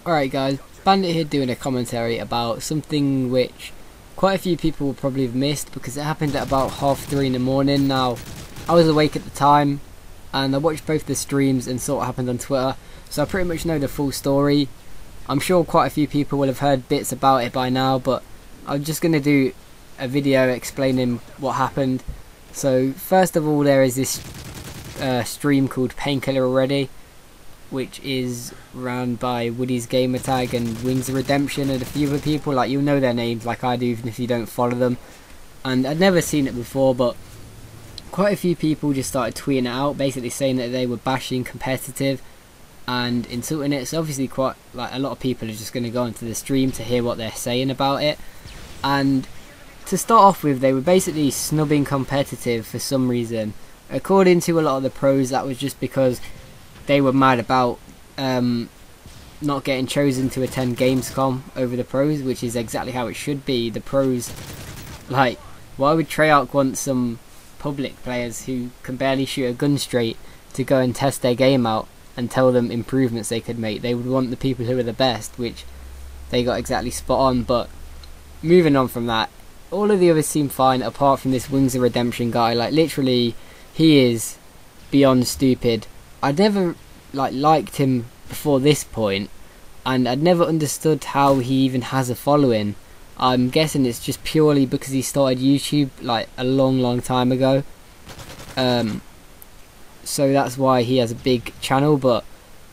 Alright guys, Bandit here doing a commentary about something which quite a few people will probably have missed because it happened at about 3:30 in the morning. Now, I was awake at the time and I watched both the streams and saw what happened on Twitter, so I pretty much know the full story. I'm sure quite a few people will have heard bits about it by now, but I'm just going to do a video explaining what happened. So first of all, there is this stream called Painkiller Already, which is run by Woody's Gamertag and Wings of Redemption and a few other people. Like, you'll know their names like I do even if you don't follow them. And I'd never seen it before, but quite a few people just started tweeting it out, basically saying that they were bashing competitive and insulting it. So obviously quite like a lot of people are just going to go onto the stream to hear what they're saying about it. And to start off with, they were basically snubbing competitive for some reason. According to a lot of the pros, that was just because they were mad about not getting chosen to attend Gamescom over the pros, which is exactly how it should be. The pros, like, why would Treyarch want some public players who can barely shoot a gun straight to go and test their game out and tell them improvements they could make? They would want the people who are the best, which they got exactly spot on. But moving on from that, all of the others seem fine apart from this Wings of Redemption guy. Like, literally, he is beyond stupid. I'd never liked him before this point, and I'd never understood how he even has a following. I'm guessing it's just purely because he started YouTube like a long time ago. So that's why he has a big channel, but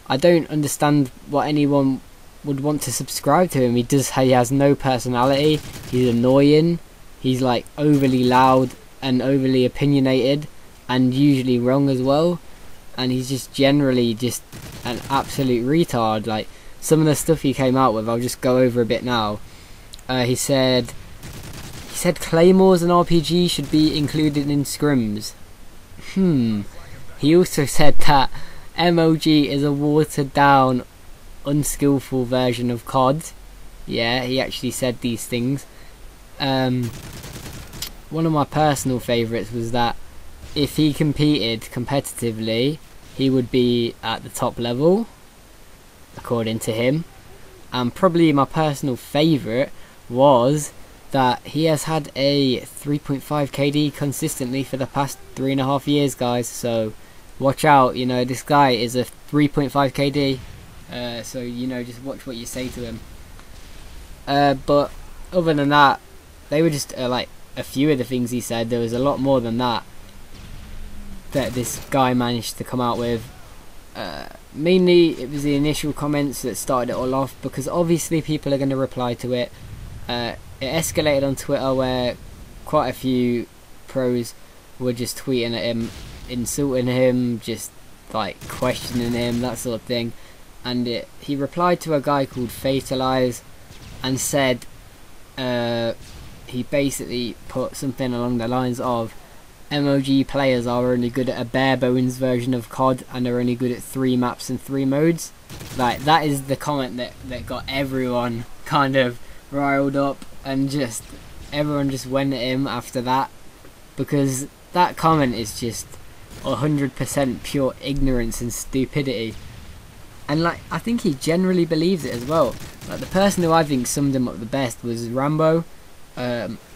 I don't understand why anyone would want to subscribe to him. He has no personality, he's annoying, he's like overly loud and overly opinionated and usually wrong as well. And he's just generally just an absolute retard. Like, some of the stuff he came out with, I'll just go over a bit now. He said claymores and RPG should be included in scrims. He also said that MOG is a watered down, unskillful version of CoD. Yeah, he actually said these things. One of my personal favourites was that if he competed competitively, he would be at the top level, according to him. And probably my personal favourite was that he has had a 3.5 KD consistently for the past 3.5 years, guys. So watch out, you know, this guy is a 3.5 KD. So, you know, just watch what you say to him. But other than that, they were just like a few of the things he said. There was a lot more than that this guy managed to come out with. Mainly it was the initial comments that started it all off, because obviously people are going to reply to it. It escalated on Twitter where quite a few pros were just tweeting at him, insulting him, just like questioning him, that sort of thing. And he replied to a guy called Fatalize and said he basically put something along the lines of, MOG players are only good at a bare bones version of CoD and are only good at 3 maps and 3 modes. Like, that is the comment that got everyone kind of riled up, and just everyone just went at him after that, because that comment is just 100% pure ignorance and stupidity. And like, I think he generally believes it as well. Like, the person who I think summed him up the best was Rambo.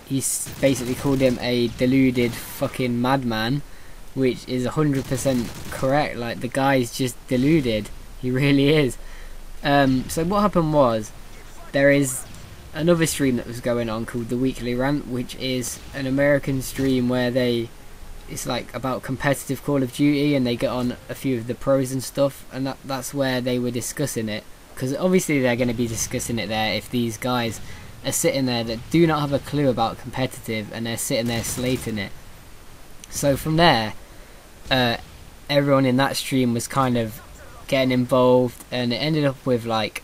He's basically called him a deluded fucking madman, which is 100% correct. Like, the guy's just deluded. He really is. So what happened was, there is another stream that was going on called the Weekly Rant, which is an American stream where it's like about competitive Call of Duty, and they get on a few of the pros and stuff, and that's where they were discussing it. Because obviously they're going to be discussing it there if these guys are sitting there that do not have a clue about competitive and they're sitting there slating it. So from there, everyone in that stream was kind of getting involved, and it ended up with like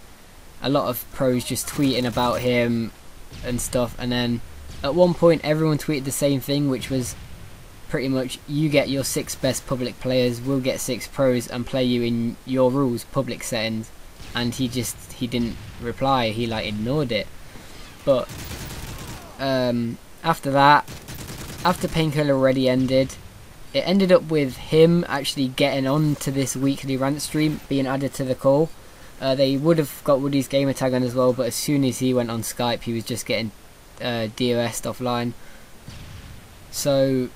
a lot of pros just tweeting about him and stuff. And then at one point everyone tweeted the same thing, which was pretty much, you get your 6 best public players, we'll get 6 pros and play you in your rules public settings. And he didn't reply, he like ignored it. But after that, after Painkiller Already ended, it ended up with him actually getting on to this Weekly Rant stream, being added to the call. They would have got Woody's gamertag on as well, but as soon as he went on Skype, he was just getting DOS'd offline. So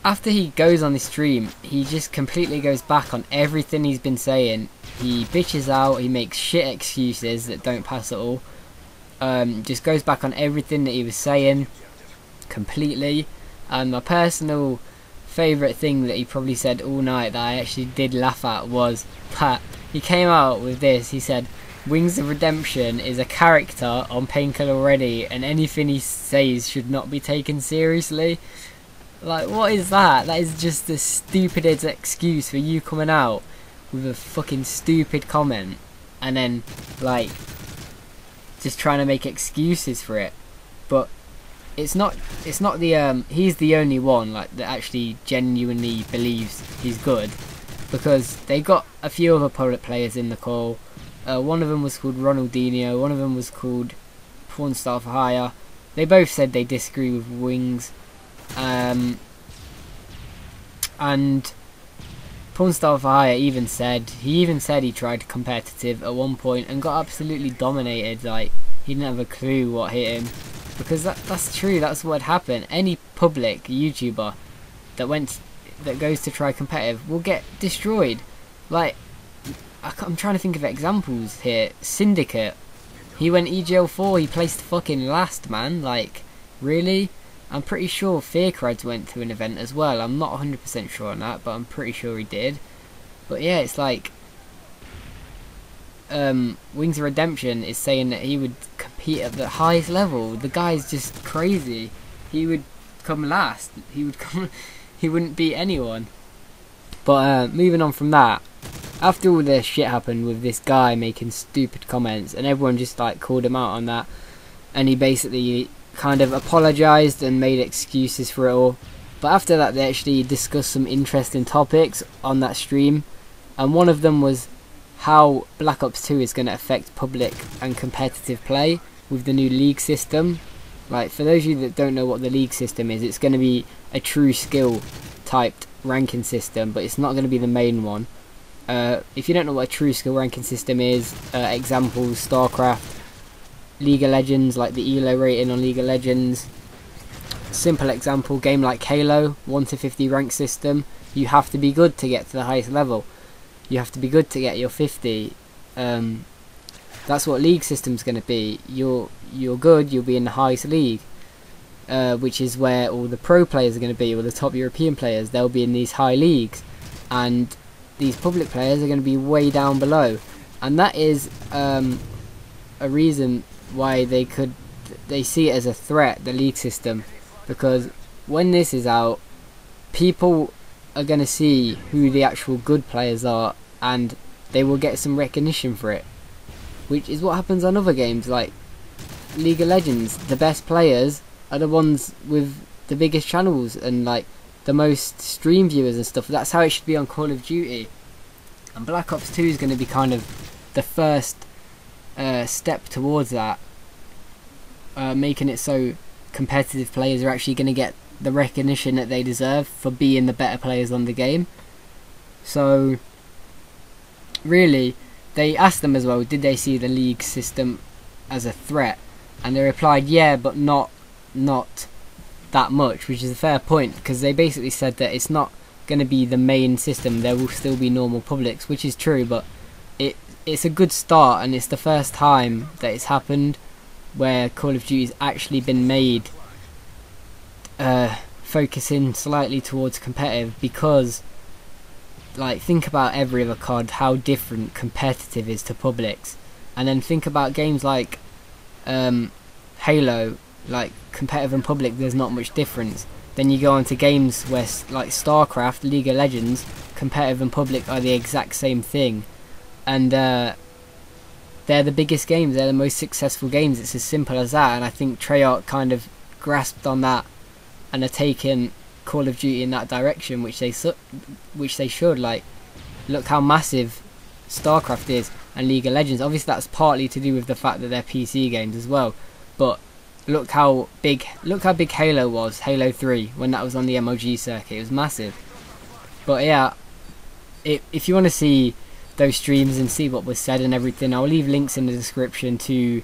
after he goes on this stream, he just completely goes back on everything he's been saying. He bitches out, he makes shit excuses that don't pass at all. Just goes back on everything that he was saying completely. And my personal favourite thing that he probably said all night that I actually did laugh at was that he came out with this. He said, Wings of Redemption is a character on Painkiller already, and anything he says should not be taken seriously. Like, what is that? That is just the stupidest excuse for you coming out with a fucking stupid comment and then, like, just trying to make excuses for it. But it's not the he's the only one, like, that actually genuinely believes he's good, because they got a few other public players in the call. One of them was called Ronaldinho, one of them was called Pornstar for Hire. They both said they disagree with Wings. And Pornstar for Hire even said he tried competitive at one point and got absolutely dominated. Like, he didn't have a clue what hit him, because that's true. That's what happened. Any public YouTuber that goes to try competitive will get destroyed. Like, I'm trying to think of examples here. Syndicate, he went EGL4, he placed fucking last, man. Like, really? I'm pretty sure Fearcrads went to an event as well. I'm not 100% sure on that, but I'm pretty sure he did. But yeah, it's like, Wings of Redemption is saying that he would compete at the highest level. The guy's just crazy. He would come last. He wouldn't beat anyone. But moving on from that, after all this shit happened with this guy making stupid comments, and everyone just like called him out on that, and he basically kind of apologised and made excuses for it all. But after that, they actually discussed some interesting topics on that stream, and one of them was how Black Ops 2 is going to affect public and competitive play with the new league system. Like, for those of you that don't know what the league system is, it's going to be a true skill typed ranking system, but it's not going to be the main one. If you don't know what a true skill ranking system is, examples: StarCraft, League of Legends, like the ELO rating on League of Legends. Simple example, game like Halo, 1 to 50 rank system. You have to be good to get to the highest level. You have to be good to get your 50. That's what league system's going to be. You're good, you'll be in the highest league, which is where all the pro players are going to be, or the top European players. They'll be in these high leagues, and these public players are going to be way down below. And that is a reason why they see it as a threat, the league system, because when this is out, people are going to see who the actual good players are, and they will get some recognition for it, which is what happens on other games like League of Legends. The best players are the ones with the biggest channels and like the most stream viewers and stuff. That's how it should be on Call of Duty, and Black Ops 2 is going to be kind of the first step towards that, making it so competitive players are actually going to get the recognition that they deserve for being the better players on the game. So really, they asked them as well, did they see the league system as a threat, and they replied, yeah, but not that much, which is a fair point, because they basically said that it's not going to be the main system. There will still be normal publics, which is true, but it's a good start, and it's the first time that it's happened where Call of Duty's actually been made focusing slightly towards competitive, because like, think about every other CoD, how different competitive is to publics, and then think about games like Halo, like competitive and public, there's not much difference. Then you go on to games where, like StarCraft, League of Legends, competitive and public are the exact same thing, and they're the biggest games, they're the most successful games. It's as simple as that, and I think Treyarch kind of grasped on that and are taking Call of Duty in that direction, which they should. Like, look how massive StarCraft is and League of Legends. Obviously that's partly to do with the fact that they're PC games as well, but look how big Halo was, Halo 3, when that was on the MLG circuit. It was massive. But yeah, if you want to see those streams and see what was said and everything. I'll leave links in the description to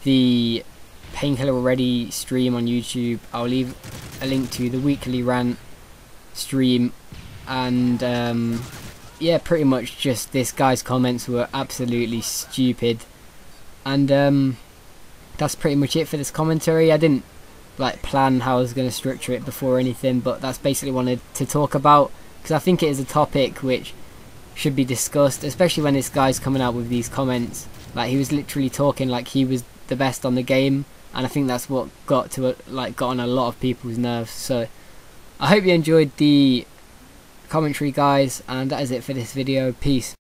the Painkiller Already stream on YouTube. I'll leave a link to the weekly Rant stream, and yeah, pretty much just this guy's comments were absolutely stupid, and that's pretty much it for this commentary. I didn't like plan how I was going to structure it before or anything, but that's basically what I wanted to talk about, because I think it is a topic which should be discussed, especially when this guy's coming out with these comments. Like, he was literally talking like he was the best on the game, and I think that's what got on a lot of people's nerves. So I hope you enjoyed the commentary, guys, and that is it for this video. Peace.